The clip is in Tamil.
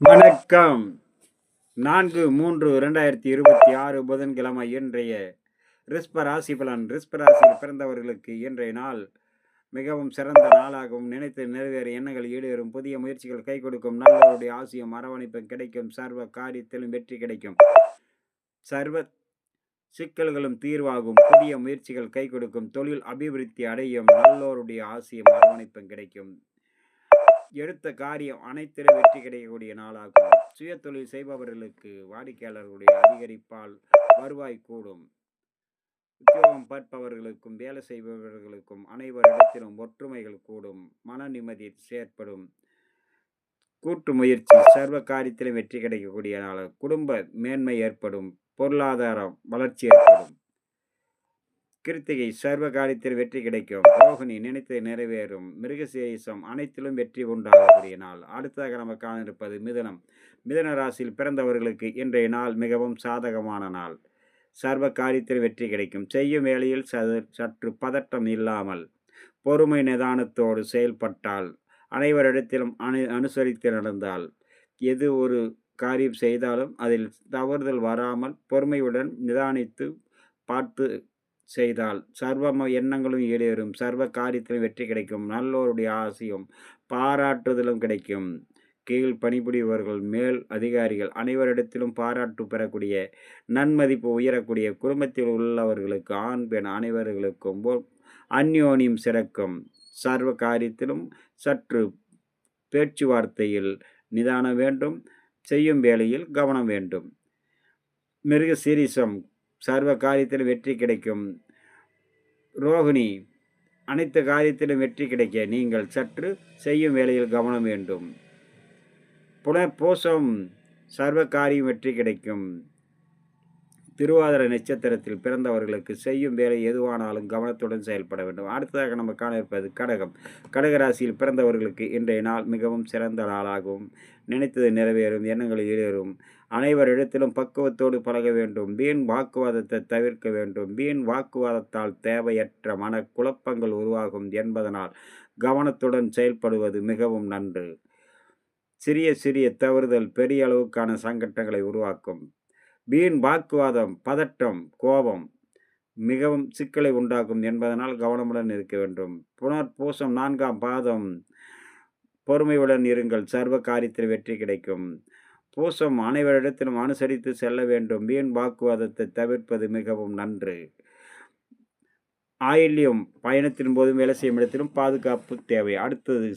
வணக்கம். 4/3/2026 புதன்கிழமை இன்றைய ரிஷப ராசி பலன். ரிஷப ராசியில் பிறந்தவர்களுக்கு இன்றைய நாள் மிகவும் சிறந்த நாளாகவும், நினைத்து நிறைவேற எண்ணங்கள் ஈடேறும், புதிய முயற்சிகள் கை கொடுக்கும், நல்லவருடைய ஆசியும் அரவணைப்பும் கிடைக்கும், சர்வ காரியத்திலும் வெற்றி கிடைக்கும், சர்வ சிக்கல்களும் தீர்வாகும், புதிய முயற்சிகள் கை கொடுக்கும், தொழில் அபிவிருத்தி அடையும், நல்லோருடைய ஆசியும் அரவணைப்பும் கிடைக்கும், எடுத்த காரியம் அனைத்திலும் வெற்றி கிடைக்கக்கூடிய நாளாகும். சுய தொழில் செய்பவர்களுக்கு வாடிக்கையாளர்களுடைய அதிகரிப்பால் வருவாய் கூடும். உத்தியோகம் பார்ப்பவர்களுக்கும் வேலை செய்பவர்களுக்கும் அனைவரிடத்திலும் ஒற்றுமைகள் கூடும், மன நிம்மதி செயற்படும், கூட்டு முயற்சி சர்வ காரியத்திலும் வெற்றி கிடைக்கக்கூடிய நாள். குடும்ப மேன்மை ஏற்படும், பொருளாதாரம் வளர்ச்சி ஏற்படும். கிருத்திகை சர்வ காரியத்தில் வெற்றி கிடைக்கும், ரோகிணி நினைத்து நிறைவேறும், மிருகசீரிசம் அனைத்திலும் வெற்றி உண்டாகக்கூடிய நாள். அடுத்ததாக நம்ம காண இருப்பது மிதுனம். மிதுன ராசியில் பிறந்தவர்களுக்கு இன்றைய நாள் மிகவும் சாதகமான நாள். சர்வ காரியத்தில் வெற்றி கிடைக்கும், செய்யும் வேளையில் சற்று பதட்டம் இல்லாமல் பொறுமை நிதானத்தோடு செயல்பட்டால், அனைவரிடத்திலும் அனுசரித்து நடந்தால், எது ஒரு காரியம் செய்தாலும் அதில் தவறுதல் வராமல் பொறுமையுடன் நிதானித்து பார்த்து செய்தால் சர்வ எண்ணங்களும் ஈடேறும், சர்வ காரியத்திலும் வெற்றி கிடைக்கும், நல்லோருடைய ஆசையும் பாராட்டுதலும் கிடைக்கும். கீழ் பணிபுரிபவர்கள் மேல் அதிகாரிகள் அனைவரிடத்திலும் பாராட்டு பெறக்கூடிய, நன்மதிப்பு உயரக்கூடிய, குடும்பத்தில் உள்ளவர்களுக்கு ஆண் பெண் அனைவர்களுக்கும் அந்யோன்யம் சிறக்கும், சர்வ காரியத்திலும் சற்று பேச்சுவார்த்தையில் நிதானம் வேண்டும், செய்யும் வேளையில் கவனம் வேண்டும். மிருக சீரிசம் சர்வ காரியத்திலும் வெற்றி கிடைக்கும், ரோகிணி அனைத்து காரியத்திலும் வெற்றி கிடைக்க நீங்கள் சற்று செய்யும் வேளையில் கவனம் வேண்டும். புனர்பூசம் சர்வ காரியம் வெற்றி கிடைக்கும். திருவாதிரை நட்சத்திரத்தில் பிறந்தவர்களுக்கு செய்யும் வேலை எதுவானாலும் கவனத்துடன் செயல்பட வேண்டும். அடுத்ததாக நம்ம காண இருப்பது கடகம். கடகராசியில் பிறந்தவர்களுக்கு இன்றைய நாள் மிகவும் சிறந்த நாளாகவும், நினைத்தது நிறைவேறும், எண்ணங்கள் ஈடேறும், அனைவரிடத்திலும் பக்குவத்தோடு பழக வேண்டும், வீண் வாக்குவாதத்தை தவிர்க்க வேண்டும், வீண் வாக்குவாதத்தால் தேவையற்ற மன குழப்பங்கள் உருவாகும் என்பதனால் கவனத்துடன் செயல்படுவது மிகவும் நன்று. சிறிய சிறிய தவறுதல் பெரிய அளவுக்கான சங்கடங்களை உருவாக்கும். வீண் வாக்குவாதம், பதட்டம், கோபம் மிகவும் சிக்கலை உண்டாக்கும் என்பதனால் கவனமுடன் இருக்க வேண்டும். புனர்பூசம் 4ஆம் பாதம் பொறுமையுடன் இருங்கள், சர்வ காரியத்தில் வெற்றி கிடைக்கும். பூசம் அனைவரிடத்திலும் அனுசரித்து செல்ல வேண்டும், வீண் வாக்குவாதத்தை தவிர்ப்பது மிகவும் நன்று. ஆயில்யம் பயணத்தின் போதும் வேலை செய்யும் இடத்திலும் பாதுகாப்பு தேவை. அடுத்தது